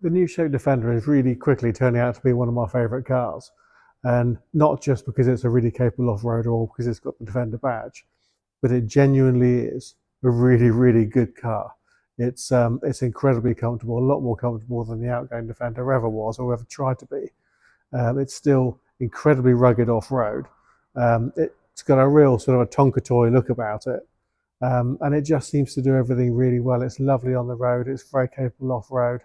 The new shape Defender is really quickly turning out to be one of my favourite cars, and not just because it's a really capable off-roader or because it's got the Defender badge, but it genuinely is a really good car. It's incredibly comfortable, a lot more comfortable than the outgoing Defender ever was or ever tried to be. It's still incredibly rugged off-road. It's got a real sort of a Tonka toy look about it, and it just seems to do everything really well. It's lovely on the road. It's very capable off-road.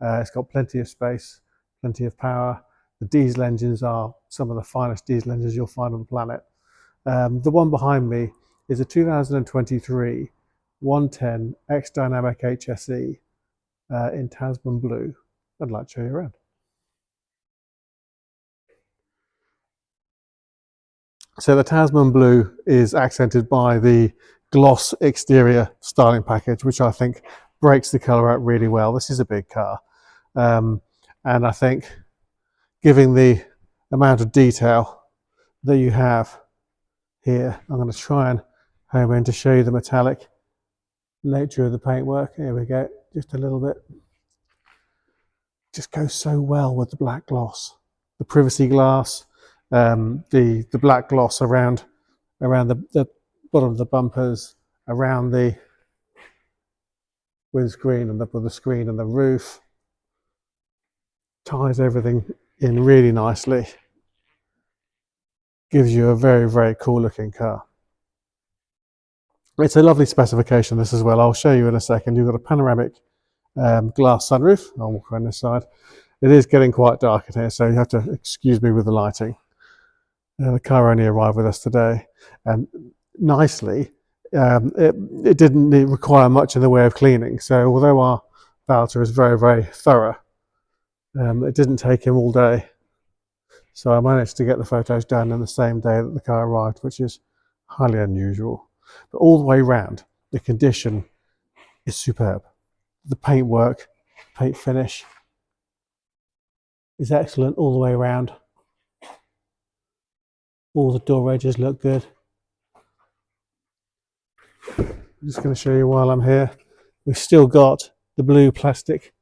It's got plenty of space, plenty of power. The diesel engines are some of the finest diesel engines you'll find on the planet. The one behind me is a 2023 110 X-Dynamic HSE in Tasman Blue. I'd like to show you around. So the Tasman Blue is accented by the gloss exterior styling package, which I think breaks the colour out really well. This is a big car. And I think giving the amount of detail that you have here, I'm going to try and home in to show you the metallic nature of the paintwork. Here we go, just a little bit. Just goes so well with the black gloss, the privacy glass, the black gloss around the bottom of the bumpers, around the windscreen and the screen and the roof. Ties everything in really nicely. Gives you a very cool looking car. It's a lovely specification, this as well. I'll show you in a second. You've got a panoramic glass sunroof. I'll walk around this side. It is getting quite dark in here, so you have to excuse me with the lighting. The car only arrived with us today, and nicely, it didn't require much in the way of cleaning. So although our valeter is very thorough, it didn't take him all day. So I managed to get the photos done in the same day that the car arrived, which is highly unusual. But all the way round, the condition is superb. The paintwork, paint finish is excellent all the way around. All the door edges look good. I'm just going to show you while I'm here. We've still got the blue plastic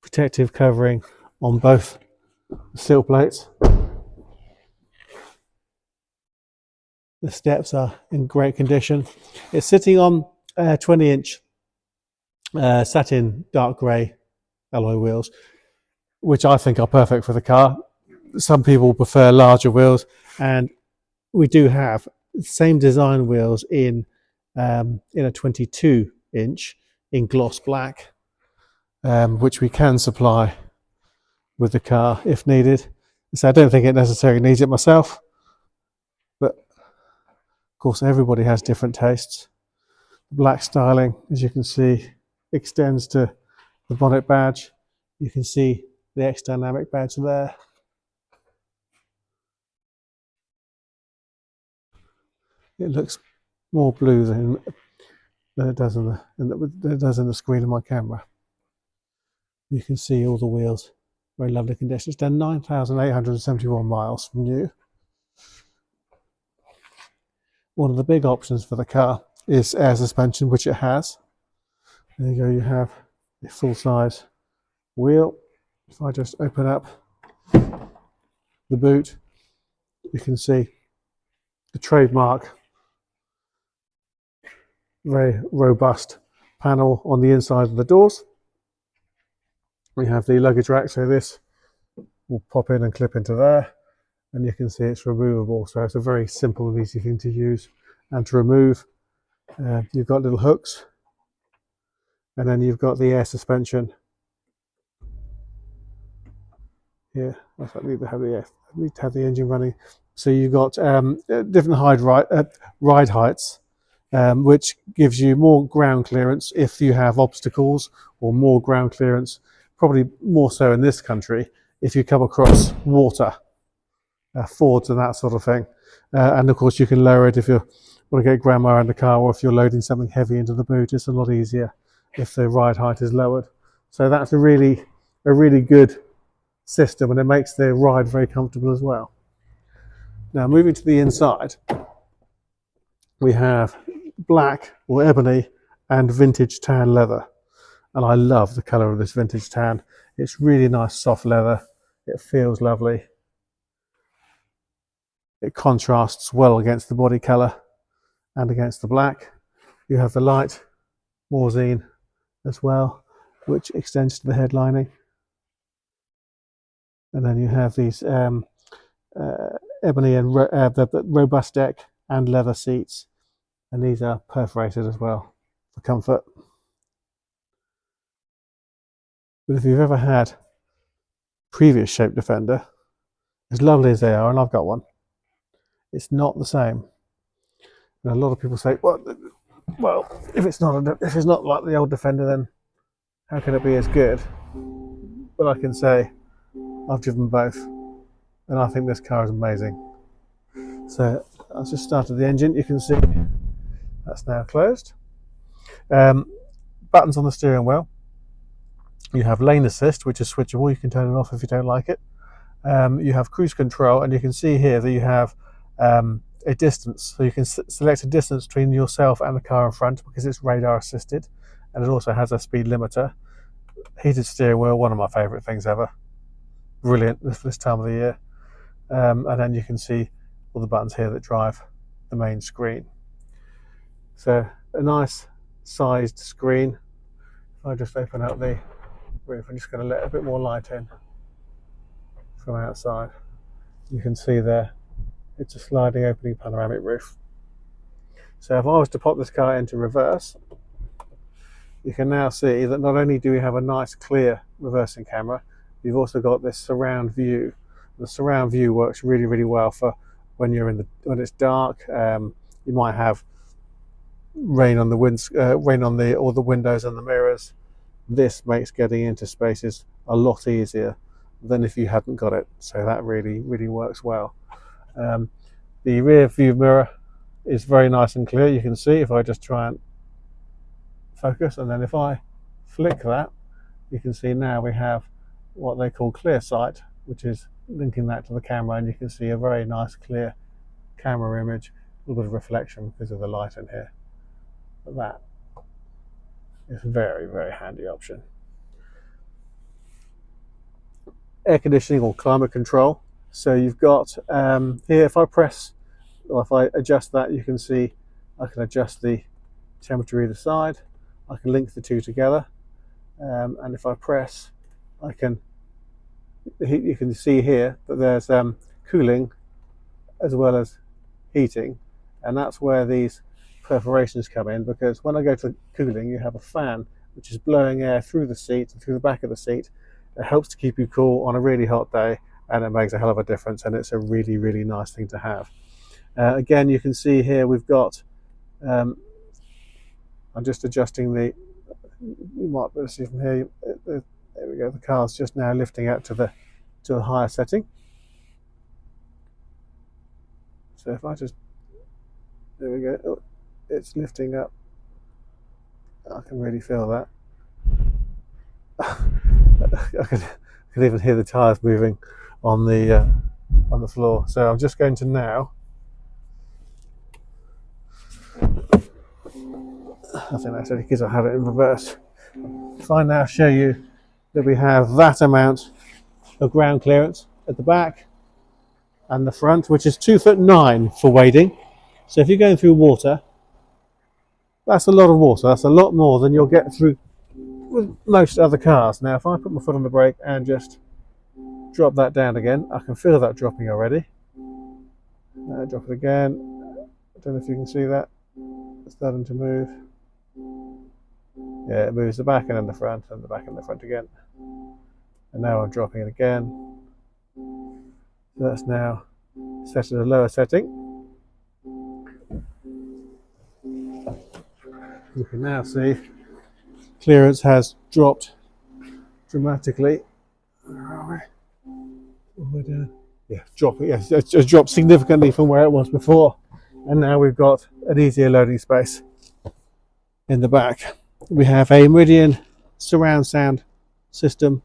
protective covering on both the sill plates. The steps are in great condition. It's sitting on 20-inch satin dark grey alloy wheels, which I think are perfect for the car. Some people prefer larger wheels, and we do have the same design wheels in a 22-inch in gloss black, which we can supply with the car if needed. So I don't think it necessarily needs it myself, but of course everybody has different tastes. The black styling, as you can see, extends to the bonnet badge. You can see the X-Dynamic badge there. It looks more blue than it does in the screen of my camera. You can see all the wheels, very lovely condition. It's done 9,871 miles from new. One of the big options for the car is air suspension, which it has. There you go, you have a full-size wheel. If I just open up the boot, you can see the trademark very robust panel on the inside of the doors. We have the luggage rack, so this will pop in and clip into there, and you can see it's removable, so it's a very simple and easy thing to use and to remove. You've got little hooks, and then you've got the air suspension here. I need to have the engine running. So you've got different ride heights, which gives you more ground clearance if you have obstacles, or more ground clearance, probably more so in this country, if you come across water, fords and that sort of thing. And of course you can lower it if you want to get grandma in the car, or if you're loading something heavy into the boot. It's a lot easier if the ride height is lowered. So that's a really good system, and it makes the ride very comfortable as well. Now moving to the inside, we have black or ebony and vintage tan leather. And I love the colour of this vintage tan. It's really nice soft leather. It feels lovely. It contrasts well against the body colour and against the black. You have the light morzine as well, which extends to the head lining. And then you have these ebony and the robust deck and leather seats. And these are perforated as well for comfort. But if you've ever had previous shape Defender, as lovely as they are, and I've got one, it's not the same. And a lot of people say, well, if it's not like the old Defender, then how can it be as good? But I can say I've driven both, and I think this car is amazing. So I've just started the engine. You can see that's now closed. Buttons on the steering wheel. You have lane assist, which is switchable. You can turn it off if you don't like it. You have cruise control, and you can see here that you have a distance. So you can select a distance between yourself and the car in front because it's radar assisted, and it also has a speed limiter. Heated steering wheel, one of my favourite things ever. Brilliant this time of the year. And then you can see all the buttons here that drive the main screen. So a nice sized screen. If I just open up the roof, I'm just going to let a bit more light in from outside. You can see there it's a sliding opening panoramic roof. So if I was to pop this car into reverse, you can now see that not only do we have a nice clear reversing camera, you've also got this surround view. The surround view works really, really well for when it's dark. You might have rain on the all the windows and the mirrors. This makes getting into spaces a lot easier than if you hadn't got it. So that really, really works well. The rear view mirror is very nice and clear. You can see if I just try and focus, and then if I flick that, you can see now we have what they call clear sight, which is linking that to the camera, and you can see a very nice clear camera image, a little bit of reflection because of the light in here. But that is a very, very handy option. Air conditioning or climate control. So you've got here, if I press, or if I adjust that, you can see I can adjust the temperature either side. I can link the two together, and if I press, you can see here that there's cooling as well as heating, and that's where these perforations come in, because when I go to cooling, you have a fan which is blowing air through the seat and through the back of the seat. It helps to keep you cool on a really hot day, and it makes a hell of a difference, and it's a really, really nice thing to have. Again, you can see here we've got, I'm just adjusting you might be able to see from here, there we go, the car's just now lifting out to a higher setting. So if I just, there we go, oh, it's lifting up. I can really feel that. I can even hear the tyres moving on the floor. So I'm just going to now, I think that's only because I have it in reverse. If I now show you that we have that amount of ground clearance at the back and the front, which is 2'9" for wading. So if you're going through water, that's a lot of water. That's a lot more than you'll get through with most other cars. Now, if I put my foot on the brake and just drop that down again, I can feel that dropping already. Drop it again. I don't know if you can see that. It's starting to move. Yeah, it moves the back and then the front, and the back and the front again. And now I'm dropping it again. So that's now set at a lower setting. You can now see clearance has dropped dramatically. Where are we? All the way down. Yeah, dropping. Yes, it's dropped significantly from where it was before, and now we've got an easier loading space in the back. We have a Meridian surround sound system,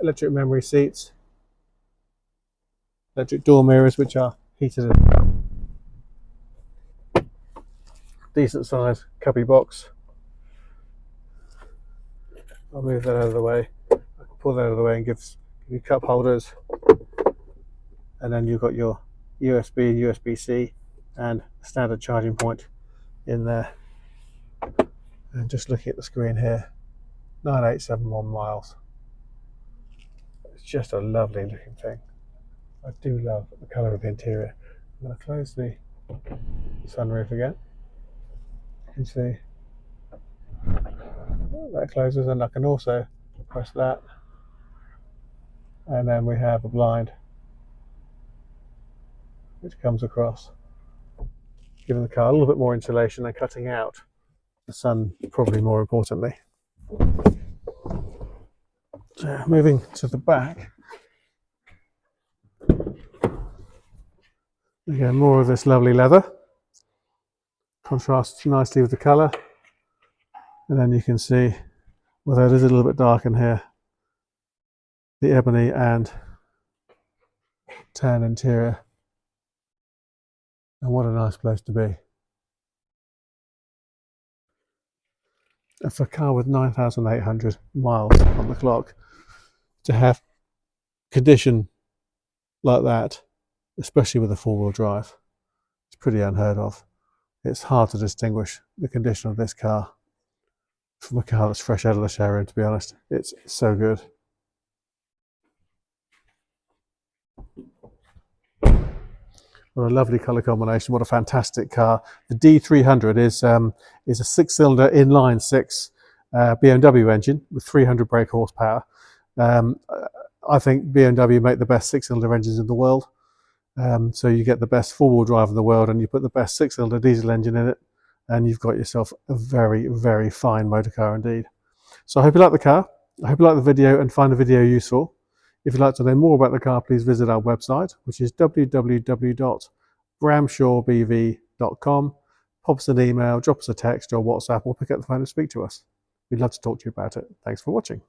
electric memory seats, electric door mirrors which are heated as well. Decent size cubby box. I'll move that out of the way. I can pull that out of the way and give you cup holders, and then you've got your USB and USB-C and standard charging point in there. And just looking at the screen here, 9871 miles. It's just a lovely looking thing. I do love the colour of the interior. I'm going to close the sunroof again. You can see that closes, and I can also press that, and then we have a blind which comes across, giving the car a little bit more insulation and cutting out the sun, probably more importantly. So moving to the back, again more of this lovely leather, contrasts nicely with the colour, and then you can see, although it is a little bit dark in here, the ebony and tan interior, and what a nice place to be. And for a car with 9,800 miles on the clock, to have condition like that, especially with a four-wheel drive, it's pretty unheard of. It's hard to distinguish the condition of this car from a car that's fresh out of the showroom, to be honest. It's so good. What a lovely colour combination. What a fantastic car. The D300 is a six-cylinder inline six BMW engine with 300 brake horsepower. I think BMW make the best six-cylinder engines in the world. So you get the best four-wheel drive in the world, and you put the best six-cylinder diesel engine in it, and you've got yourself a very, very fine motor car indeed. So I hope you like the car. I hope you like the video and find the video useful. If you'd like to know more about the car, please visit our website, which is www.bramshawebv.com. Pop us an email, drop us a text or WhatsApp, or pick up the phone and speak to us. We'd love to talk to you about it. Thanks for watching.